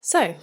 So,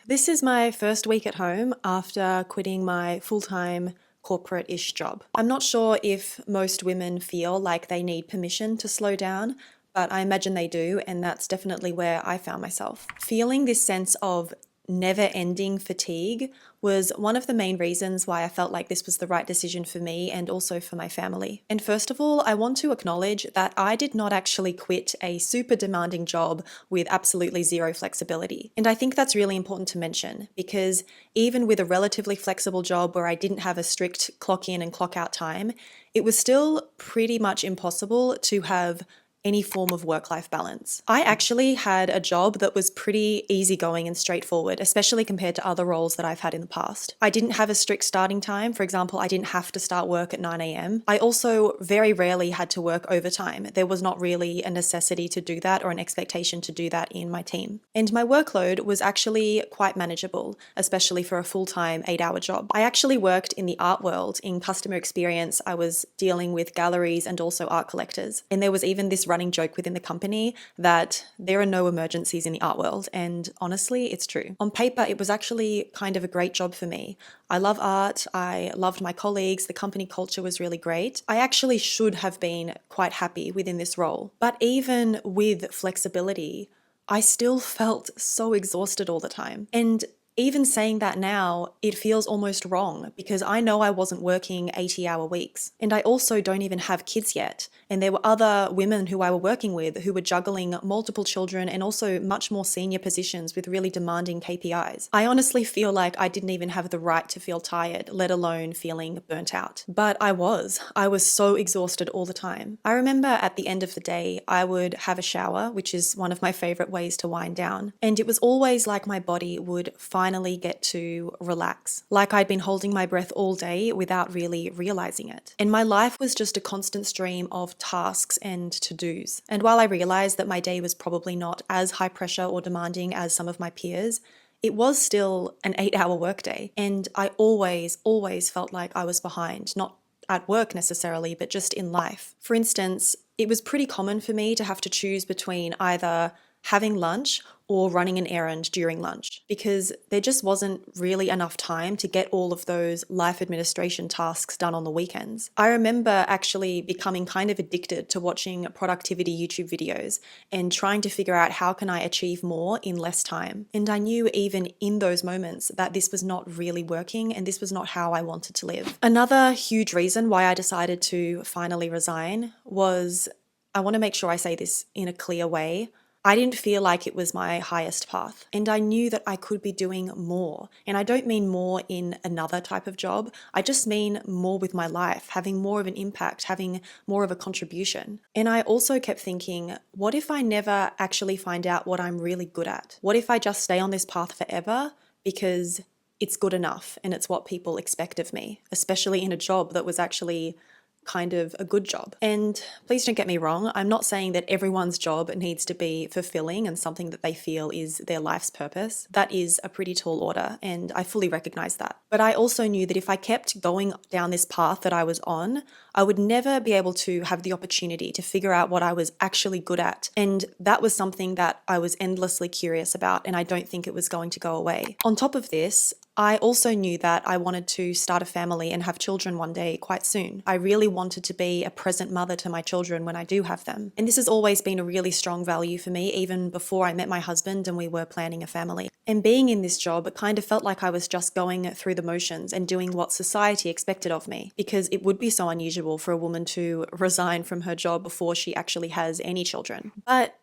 this is my first week at home after quitting my full-time corporate-ish job. I'm not sure if most women feel like they need permission to slow down, but I imagine they do, and that's definitely where I found myself. Feeling this sense of never-ending fatigue was one of the main reasons why I felt like this was the right decision for me and also for my family. And first of all, I want to acknowledge that I did not actually quit a super demanding job with absolutely zero flexibility. And I think that's really important to mention because even with a relatively flexible job where I didn't have a strict clock in and clock out time, it was still pretty much impossible to have any form of work-life balance. I actually had a job that was pretty easygoing and straightforward, especially compared to other roles that I've had in the past. I didn't have a strict starting time. For example, I didn't have to start work at 9 a.m. I also very rarely had to work overtime. There was not really a necessity to do that or an expectation to do that in my team. And my workload was actually quite manageable, especially for a full-time 8-hour job. I actually worked in the art world. In customer experience, I was dealing with galleries and also art collectors. And there was even this running joke within the company that there are no emergencies in the art world, and honestly, it's true. On paper, it was actually kind of a great job for me. I love art, I loved my colleagues, the company culture was really great. I actually should have been quite happy within this role. But even with flexibility, I still felt so exhausted all the time. And even saying that now, it feels almost wrong because I know I wasn't working 80-hour weeks. And I also don't even have kids yet. And there were other women who I were working with who were juggling multiple children and also much more senior positions with really demanding KPIs. I honestly feel like I didn't even have the right to feel tired, let alone feeling burnt out. But I was so exhausted all the time. I remember at the end of the day, I would have a shower, which is one of my favorite ways to wind down. And it was always like my body would finally get to relax, like I'd been holding my breath all day without really realizing it. And my life was just a constant stream of tasks and to-dos. And while I realized that my day was probably not as high pressure or demanding as some of my peers, it was still an 8-hour workday. And I always felt like I was behind, not at work necessarily, but just in life. For instance, it was pretty common for me to have to choose between either having lunch or running an errand during lunch because there just wasn't really enough time to get all of those life administration tasks done on the weekends. I remember actually becoming kind of addicted to watching productivity YouTube videos and trying to figure out how can I achieve more in less time. And I knew even in those moments that this was not really working and this was not how I wanted to live. Another huge reason why I decided to finally resign was, I want to make sure I say this in a clear way, I didn't feel like it was my highest path. And I knew that I could be doing more. And I don't mean more in another type of job. I just mean more with my life, having more of an impact, having more of a contribution. And I also kept thinking, what if I never actually find out what I'm really good at? What if I just stay on this path forever because it's good enough and it's what people expect of me, especially in a job that was actually kind of a good job. And please don't get me wrong, I'm not saying that everyone's job needs to be fulfilling and something that they feel is their life's purpose. That is a pretty tall order, and I fully recognize that. But I also knew that if I kept going down this path that I was on, I would never be able to have the opportunity to figure out what I was actually good at. And that was something that I was endlessly curious about, and I don't think it was going to go away. On top of this, I also knew that I wanted to start a family and have children one day quite soon. I really wanted to be a present mother to my children when I do have them. And this has always been a really strong value for me, even before I met my husband and we were planning a family. And being in this job, it kind of felt like I was just going through the motions and doing what society expected of me, because it would be so unusual for a woman to resign from her job before she actually has any children. But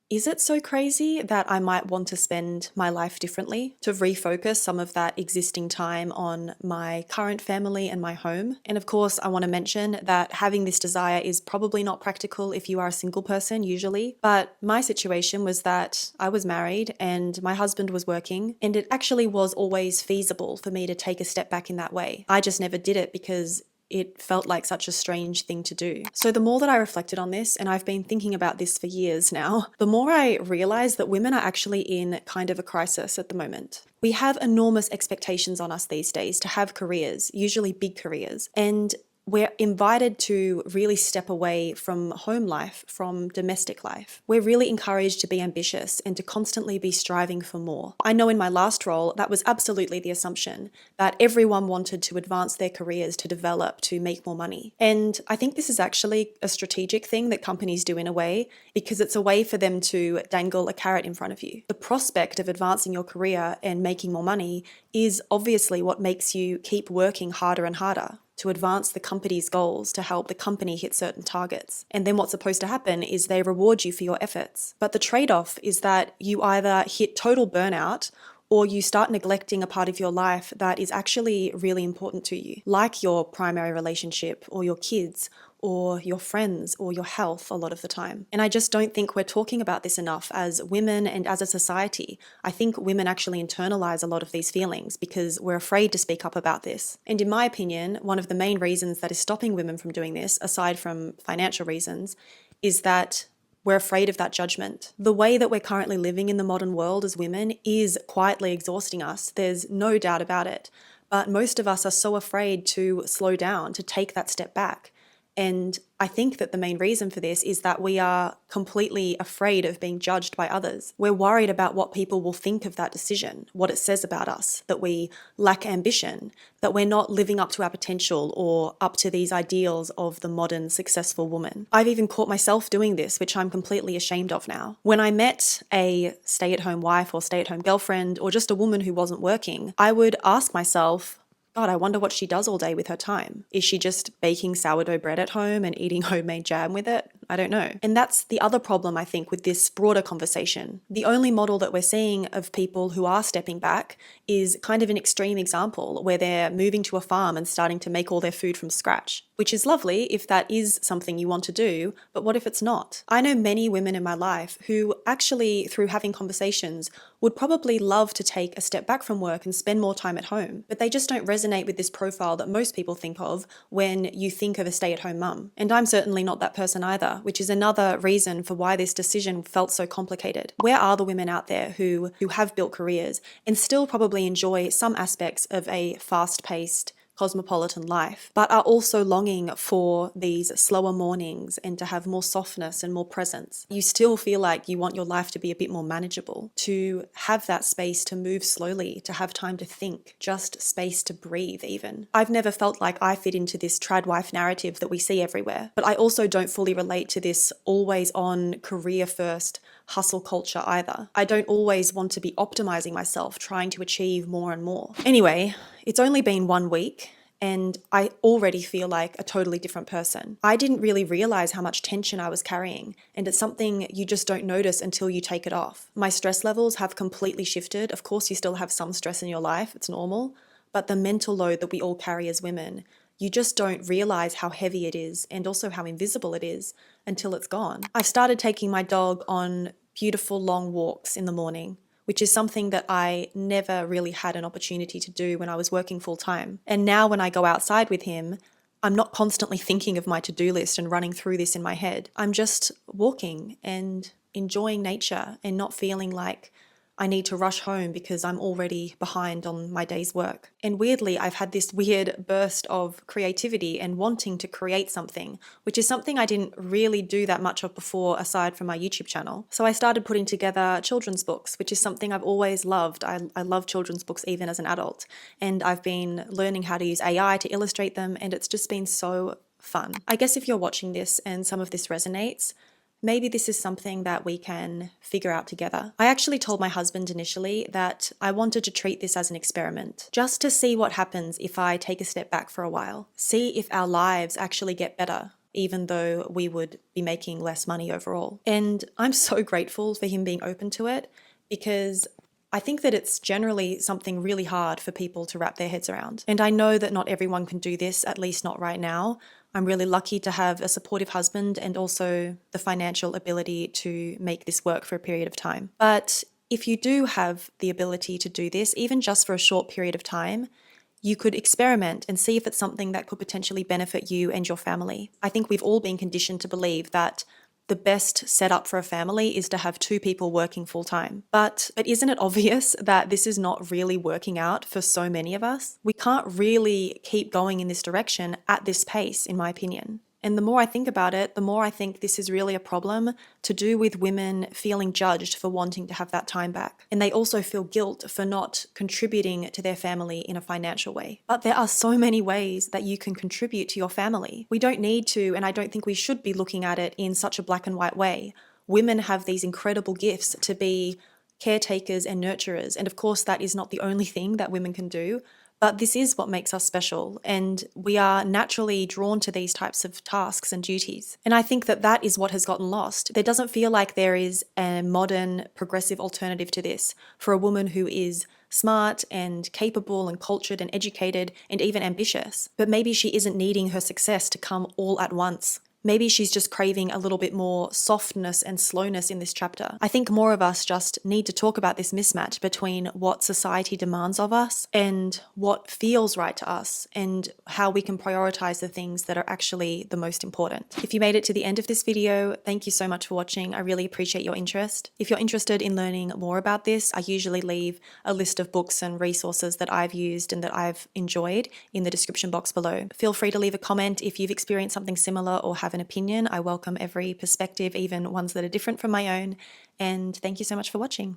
is it so crazy that I might want to spend my life differently, to refocus some of that existing time on my current family and my home? And of course, I want to mention that having this desire is probably not practical if you are a single person usually, but my situation was that I was married and my husband was working, and it actually was always feasible for me to take a step back in that way. I just never did it because it felt like such a strange thing to do. So the more that I reflected on this, and I've been thinking about this for years now, the more I realized that women are actually in kind of a crisis at the moment. We have enormous expectations on us these days to have careers, usually big careers, and we're invited to really step away from home life, from domestic life. We're really encouraged to be ambitious and to constantly be striving for more. I know in my last role, that was absolutely the assumption that everyone wanted to advance their careers, to develop, to make more money. And I think this is actually a strategic thing that companies do in a way, because it's a way for them to dangle a carrot in front of you. The prospect of advancing your career and making more money is obviously what makes you keep working harder and harder to advance the company's goals, to help the company hit certain targets. And then what's supposed to happen is they reward you for your efforts. But the trade-off is that you either hit total burnout or you start neglecting a part of your life that is actually really important to you, like your primary relationship or your kids or your friends or your health a lot of the time. And I just don't think we're talking about this enough as women and as a society. I think women actually internalize a lot of these feelings because we're afraid to speak up about this. And in my opinion, one of the main reasons that is stopping women from doing this, aside from financial reasons, is that we're afraid of that judgment. The way that we're currently living in the modern world as women is quietly exhausting us. There's no doubt about it. But most of us are so afraid to slow down, to take that step back. And I think that the main reason for this is that we are completely afraid of being judged by others. We're worried about what people will think of that decision, what it says about us, that we lack ambition, that we're not living up to our potential or up to these ideals of the modern successful woman. I've even caught myself doing this, which I'm completely ashamed of now. When I met a stay-at-home wife or stay-at-home girlfriend or just a woman who wasn't working, I would ask myself, God, I wonder what she does all day with her time. Is she just baking sourdough bread at home and eating homemade jam with it? I don't know. And that's the other problem, I think, with this broader conversation. The only model that we're seeing of people who are stepping back is kind of an extreme example where they're moving to a farm and starting to make all their food from scratch, which is lovely if that is something you want to do, but what if it's not? I know many women in my life who actually, through having conversations, would probably love to take a step back from work and spend more time at home, but they just don't resonate with this profile that most people think of when you think of a stay-at-home mum. And I'm certainly not that person either, which is another reason for why this decision felt so complicated. Where are the women out there who have built careers and still probably enjoy some aspects of a fast-paced, cosmopolitan life, but are also longing for these slower mornings and to have more softness and more presence? You still feel like you want your life to be a bit more manageable, to have that space to move slowly, to have time to think, just space to breathe even. I've never felt like I fit into this trad wife narrative that we see everywhere, but I also don't fully relate to this always on career first hustle culture either. I don't always want to be optimizing myself, trying to achieve more and more. Anyway, it's only been 1 week and I already feel like a totally different person. I didn't really realize how much tension I was carrying, and it's something you just don't notice until you take it off. My stress levels have completely shifted. Of course, you still have some stress in your life, it's normal, but the mental load that we all carry as women, you just don't realize how heavy it is and also how invisible it is until it's gone. I've started taking my dog on beautiful long walks in the morning, which is something that I never really had an opportunity to do when I was working full time. And now when I go outside with him, I'm not constantly thinking of my to-do list and running through this in my head. I'm just walking and enjoying nature and not feeling like I need to rush home because I'm already behind on my day's work. And weirdly, I've had this weird burst of creativity and wanting to create something, which is something I didn't really do that much of before aside from my YouTube channel. So I started putting together children's books, which is something I've always loved. I love children's books even as an adult. And I've been learning how to use AI to illustrate them, and it's just been so fun. I guess if you're watching this and some of this resonates, maybe this is something that we can figure out together. I actually told my husband initially that I wanted to treat this as an experiment, just to see what happens if I take a step back for a while, see if our lives actually get better, even though we would be making less money overall. And I'm so grateful for him being open to it, because I think that it's generally something really hard for people to wrap their heads around. And I know that not everyone can do this, at least not right now. I'm really lucky to have a supportive husband and also the financial ability to make this work for a period of time. But if you do have the ability to do this, even just for a short period of time, you could experiment and see if it's something that could potentially benefit you and your family. I think we've all been conditioned to believe that the best setup for a family is to have two people working full time. But isn't it obvious that this is not really working out for so many of us? We can't really keep going in this direction at this pace, in my opinion. And the more I think about it, the more I think this is really a problem to do with women feeling judged for wanting to have that time back. And they also feel guilt for not contributing to their family in a financial way. But there are so many ways that you can contribute to your family. We don't need to, and I don't think we should be looking at it in such a black and white way. Women have these incredible gifts to be caretakers and nurturers. And of course, that is not the only thing that women can do. But this is what makes us special, and we are naturally drawn to these types of tasks and duties. And I think that that is what has gotten lost. There doesn't feel like there is a modern, progressive alternative to this for a woman who is smart and capable and cultured and educated and even ambitious. But maybe she isn't needing her success to come all at once. Maybe she's just craving a little bit more softness and slowness in this chapter. I think more of us just need to talk about this mismatch between what society demands of us and what feels right to us, and how we can prioritize the things that are actually the most important. If you made it to the end of this video, thank you so much for watching. I really appreciate your interest. If you're interested in learning more about this, I usually leave a list of books and resources that I've used and that I've enjoyed in the description box below. Feel free to leave a comment if you've experienced something similar or have an opinion. I welcome every perspective, even ones that are different from my own. And thank you so much for watching.